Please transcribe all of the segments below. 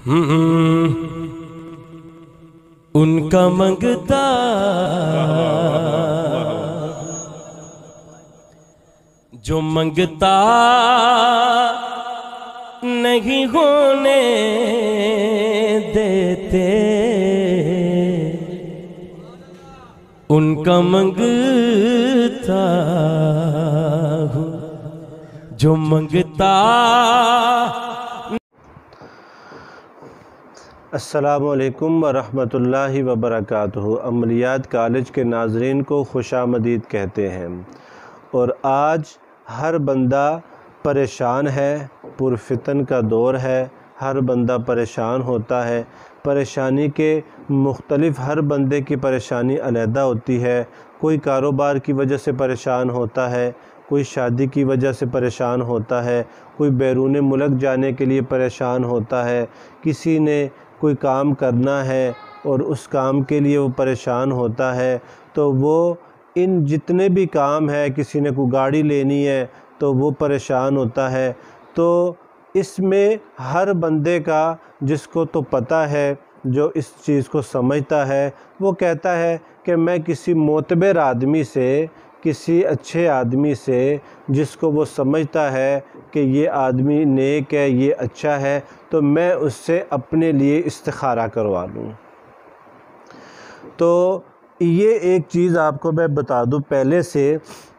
ان کا منگتا جو منگتا نہیں ہونے دیتے، ان کا منگتا ہوں جو منگتا۔ السلام علیکم ورحمۃ اللہ وبرکاتہ۔ عملیات کالج کے ناظرین کو خوش آمدید کہتے ہیں، اور آج ہر بندہ پریشان ہے، پرفتن کا دور ہے، ہر بندہ پریشان ہوتا ہے۔ پریشانی کے مختلف، ہر بندے کی پریشانی علیحدہ ہوتی ہے۔ کوئی کاروبار کی وجہ سے پریشان ہوتا ہے، کوئی شادی کی وجہ سے پریشان ہوتا ہے، کوئی بیرون ملک جانے کے لیے پریشان ہوتا ہے، کسی نے کوئی کام کرنا ہے اور اس کام کے لیے وہ پریشان ہوتا ہے۔ تو وہ ان جتنے بھی کام ہے، کسی نے کوئی گاڑی لینی ہے تو وہ پریشان ہوتا ہے۔ تو اس میں ہر بندے کا، جس کو تو پتہ ہے، جو اس چیز کو سمجھتا ہے، وہ کہتا ہے کہ میں کسی معتبر آدمی سے، کسی اچھے آدمی سے، جس کو وہ سمجھتا ہے کہ یہ آدمی نیک ہے، یہ اچھا ہے، تو میں اس سے اپنے لیے استخارہ کروا لوں۔ تو یہ ایک چیز آپ کو میں بتا دوں پہلے سے،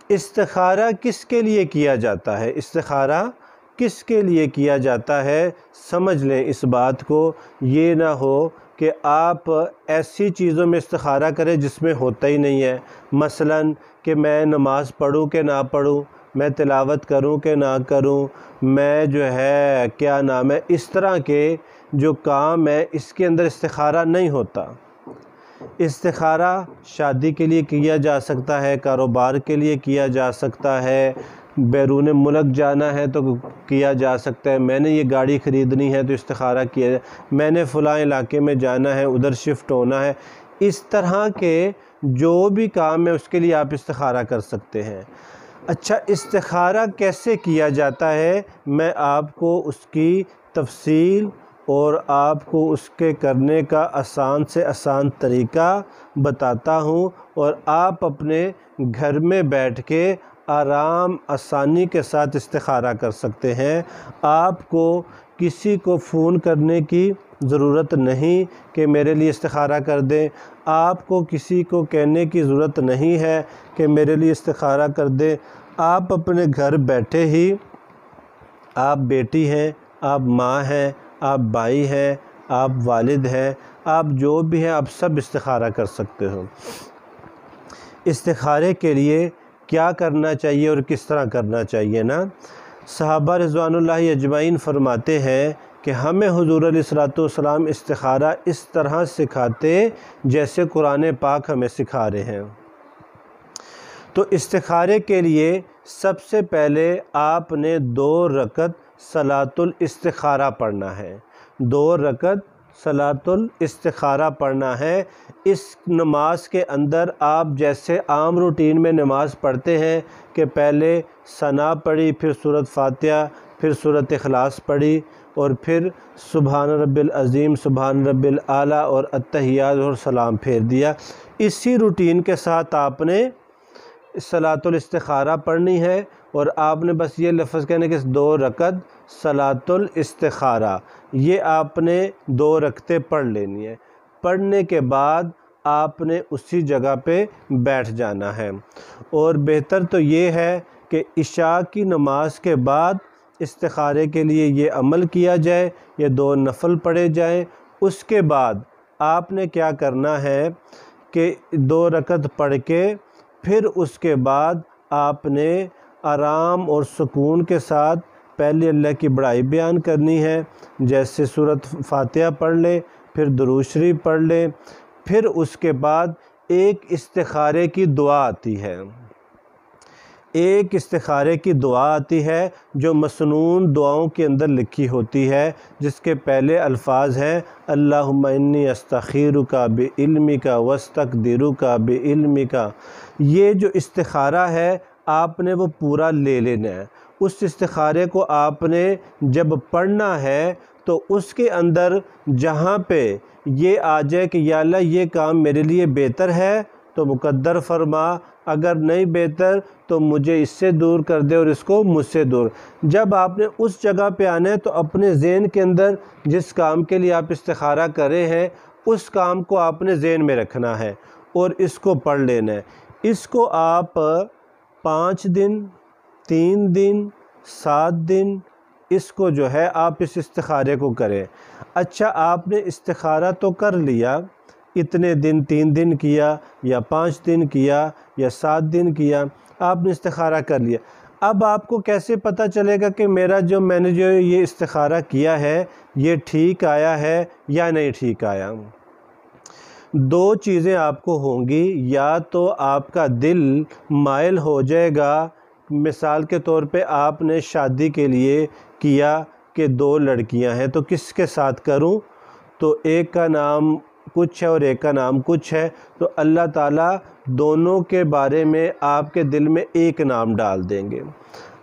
استخارہ کس کے لیے کیا جاتا ہے؟ استخارہ کس کے لیے کیا جاتا ہے؟ سمجھ لیں اس بات کو، یہ نہ ہو کہ آپ ایسی چیزوں میں استخارہ کریں جس میں ہوتا ہی نہیں ہے۔ مثلاً کہ میں نماز پڑھوں کہ نہ پڑھوں، میں تلاوت کروں کہ نہ کروں، میں جو ہے کیا نام ہے، اس طرح کے جو کام ہے اس کے اندر استخارہ نہیں ہوتا۔ استخارہ شادی کے لیے کیا جا سکتا ہے، کاروبار کے لیے کیا جا سکتا ہے، بیرون ملک جانا ہے تو کیا جا سکتا ہے، میں نے یہ گاڑی خریدنی ہے تو استخارہ کیا جائے، میں نے فلاں علاقے میں جانا ہے، ادھر شفٹ ہونا ہے۔ اس طرح کے جو بھی کام ہے اس کے لیے آپ استخارہ کر سکتے ہیں۔ اچھا، استخارہ کیسے کیا جاتا ہے؟ میں آپ کو اس کی تفصیل اور آپ کو اس کے کرنے کا آسان سے آسان طریقہ بتاتا ہوں، اور آپ اپنے گھر میں بیٹھ کے آرام آسانی کے ساتھ استخارہ کر سکتے ہیں۔ آپ کو کسی کو فون کرنے کی ضرورت نہیں کہ میرے لیے استخارہ کر دیں، آپ کو کسی کو کہنے کی ضرورت نہیں ہے کہ میرے لیے استخارہ کر دیں۔ آپ اپنے گھر بیٹھے ہی، آپ بیٹی ہیں، آپ ماں ہیں، آپ بھائی ہیں، آپ والد ہیں، آپ جو بھی ہیں، آپ سب استخارہ کر سکتے ہو۔ استخارے کے لیے کیا کرنا چاہیے اور کس طرح کرنا چاہیے نا؟ صحابہ رضوان اللہ اجمعین فرماتے ہیں کہ ہمیں حضور علیہ الصلوۃ والسلام استخارہ اس طرح سکھاتے جیسے قرآن پاک ہمیں سکھا رہے ہیں۔ تو استخارے کے لیے سب سے پہلے آپ نے 2 رکعت صلاۃ الاستخارہ پڑھنا ہے، 2 رکعت صلاۃ الاستخارہ پڑھنا ہے۔ اس نماز کے اندر آپ جیسے عام روٹین میں نماز پڑھتے ہیں کہ پہلے ثنا پڑھی، پھر سورۃ فاتحہ، پھر سورۃ اخلاص پڑھی، اور پھر سبحان رب العظیم، سبحان رب الاعلیٰ اور التحیات اور سلام پھیر دیا، اسی روٹین کے ساتھ آپ نے صلاۃ الاستخارہ پڑھنی ہے، اور آپ نے بس یہ لفظ کہنے کہ 2 رکعت صلاۃ الاستخارہ، یہ آپ نے 2 رکعتیں پڑھ لینی ہے۔ پڑھنے کے بعد آپ نے اسی جگہ پہ بیٹھ جانا ہے، اور بہتر تو یہ ہے کہ عشاء کی نماز کے بعد استخارے کے لیے یہ عمل کیا جائے، یہ 2 نفل پڑھے جائیں۔ اس کے بعد آپ نے کیا کرنا ہے کہ 2 رکعت پڑھ کے پھر اس کے بعد آپ نے آرام اور سکون کے ساتھ پہلے اللہ کی بڑائی بیان کرنی ہے، جیسے سورۃ فاتحہ پڑھ لیں، پھر درود شریف پڑھ لیں، پھر اس کے بعد ایک استخارے کی دعا آتی ہے، ایک استخارے کی دعا آتی ہے جو مسنون دعاؤں کے اندر لکھی ہوتی ہے، جس کے پہلے الفاظ ہیں اللہم انی استخیرک بعلمک واستقدرک بعلمک۔ یہ جو استخارہ ہے آپ نے وہ پورا لے لینا ہے۔ اس استخارے کو آپ نے جب پڑھنا ہے تو اس کے اندر جہاں پہ یہ آ جائے کہ یا اللہ یہ کام میرے لیے بہتر ہے تو مقدر فرما، اگر نہیں بہتر تو مجھے اس سے دور کر دے اور اس کو مجھ سے دور۔ جب آپ نے اس جگہ پہ آنا ہے تو اپنے ذہن کے اندر جس کام کے لیے آپ استخارہ کر رہے ہیں اس کام کو آپ نے ذہن میں رکھنا ہے اور اس کو پڑھ لینا ہے۔ اس کو آپ 5 دن، 3 دن، 7 دن اس کو جو ہے آپ اس استخارے کو کریں۔ اچھا آپ نے استخارہ تو کر لیا، اتنے دن 3 دن کیا یا 5 دن کیا یا 7 دن کیا، آپ نے استخارہ کر لیا۔ اب آپ کو کیسے پتہ چلے گا کہ میں نے جو یہ استخارہ کیا ہے یہ ٹھیک آیا ہے یا نہیں ٹھیک آیا؟ 2 چیزیں آپ کو ہوں گی، یا تو آپ کا دل مائل ہو جائے گا، مثال کے طور پہ آپ نے شادی کے لیے کیا کہ 2 لڑکیاں ہیں تو کس کے ساتھ کروں، تو ایک کا نام کچھ ہے اور ایک کا نام کچھ ہے، تو اللہ تعالیٰ دونوں کے بارے میں آپ کے دل میں ایک نام ڈال دیں گے۔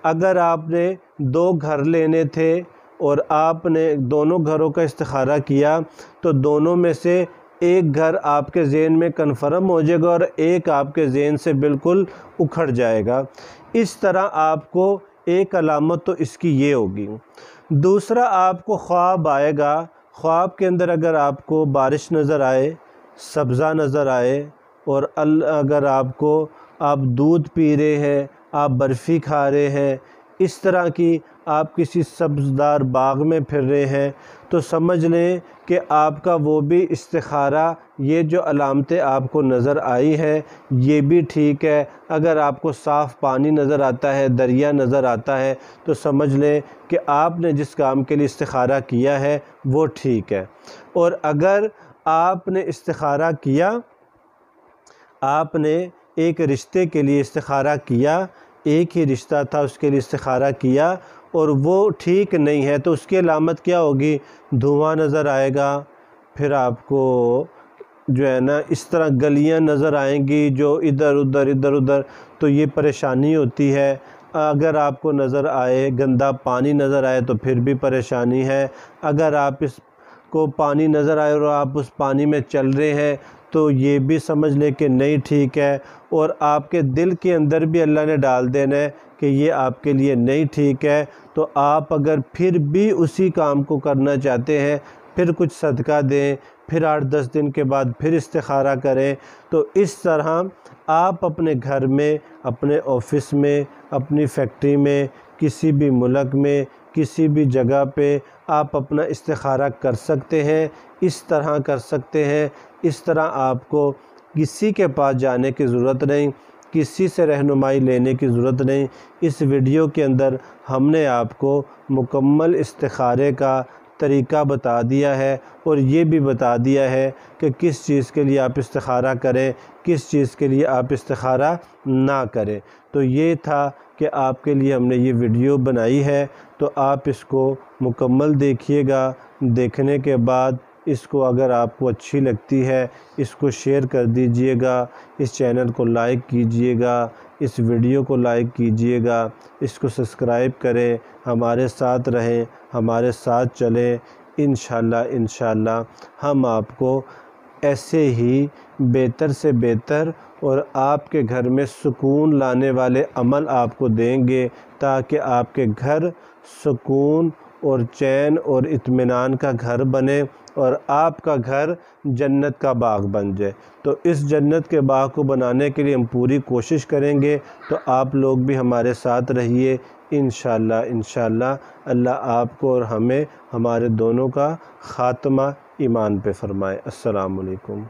اگر آپ نے 2 گھر لینے تھے اور آپ نے دونوں گھروں کا استخارہ کیا تو دونوں میں سے ایک گھر آپ کے ذہن میں کنفرم ہو جائے گا اور ایک آپ کے ذہن سے بالکل اکھڑ جائے گا۔ اس طرح آپ کو ایک علامت تو اس کی یہ ہوگی۔ دوسرا آپ کو خواب آئے گا، خواب کے اندر اگر آپ کو بارش نظر آئے، سبزہ نظر آئے، اور اگر آپ دودھ پی رہے ہیں، آپ برفی کھا رہے ہیں، اس طرح کی آپ کسی سبزدار باغ میں پھر رہے ہیں، تو سمجھ لیں کہ آپ کا وہ بھی استخارہ، یہ جو علامتیں آپ کو نظر آئی ہیں یہ بھی ٹھیک ہے۔ اگر آپ کو صاف پانی نظر آتا ہے، دریا نظر آتا ہے، تو سمجھ لیں کہ آپ نے جس کام کے لیے استخارہ کیا ہے وہ ٹھیک ہے۔ اور اگر آپ نے استخارہ کیا، آپ نے ایک رشتے کے لیے استخارہ کیا، ایک ہی رشتہ تھا اس کے لیے استخارہ کیا اور وہ ٹھیک نہیں ہے، تو اس کی علامت کیا ہوگی؟ دھواں نظر آئے گا، پھر آپ کو جو ہے نا اس طرح گلیاں نظر آئیں گی جو ادھر ادھر، تو یہ پریشانی ہوتی ہے۔ اگر آپ کو نظر آئے گندا پانی نظر آئے تو پھر بھی پریشانی ہے۔ اگر آپ اس کو پانی نظر آئے اور آپ اس پانی میں چل رہے ہیں تو یہ بھی سمجھ لیں کہ نہیں ٹھیک ہے، اور آپ کے دل کے اندر بھی اللہ نے ڈال دینا ہے کہ یہ آپ کے لیے نہیں ٹھیک ہے۔ تو آپ اگر پھر بھی اسی کام کو کرنا چاہتے ہیں، پھر کچھ صدقہ دیں، پھر 8-10 دن کے بعد پھر استخارہ کریں، تو اس طرح آپ اپنے گھر میں، اپنے آفس میں، اپنی فیکٹری میں، کسی بھی ملک میں، کسی بھی جگہ پہ آپ اپنا استخارہ کر سکتے ہیں، اس طرح کر سکتے ہیں۔ اس طرح آپ کو کسی کے پاس جانے کی ضرورت نہیں، کسی سے رہنمائی لینے کی ضرورت نہیں۔ اس ویڈیو کے اندر ہم نے آپ کو مکمل استخارے کا طریقہ بتا دیا ہے اور یہ بھی بتا دیا ہے کہ کس چیز کے لیے آپ استخارہ کریں، کس چیز کے لیے آپ استخارہ نہ کریں۔ تو یہ تھا کہ آپ کے لیے ہم نے یہ ویڈیو بنائی ہے، تو آپ اس کو مکمل دیکھیے گا۔ دیکھنے کے بعد اس کو اگر آپ کو اچھی لگتی ہے اس کو شیئر کر دیجئے گا، اس چینل کو لائک کیجئے گا، اس ویڈیو کو لائک کیجئے گا، اس کو سبسکرائب کریں، ہمارے ساتھ رہیں، ہمارے ساتھ چلیں۔ انشاءاللہ ہم آپ کو ایسے ہی بہتر سے بہتر اور آپ کے گھر میں سکون لانے والے عمل آپ کو دیں گے، تاکہ آپ کے گھر سکون اور چین اور اطمینان کا گھر بنے اور آپ کا گھر جنت کا باغ بن جائے۔ تو اس جنت کے باغ کو بنانے کے لیے ہم پوری کوشش کریں گے، تو آپ لوگ بھی ہمارے ساتھ رہیے۔ انشاءاللہ اللہ آپ کو اور ہمیں ہمارے دونوں کا خاتمہ ایمان پہ فرمائے۔ السلام علیکم۔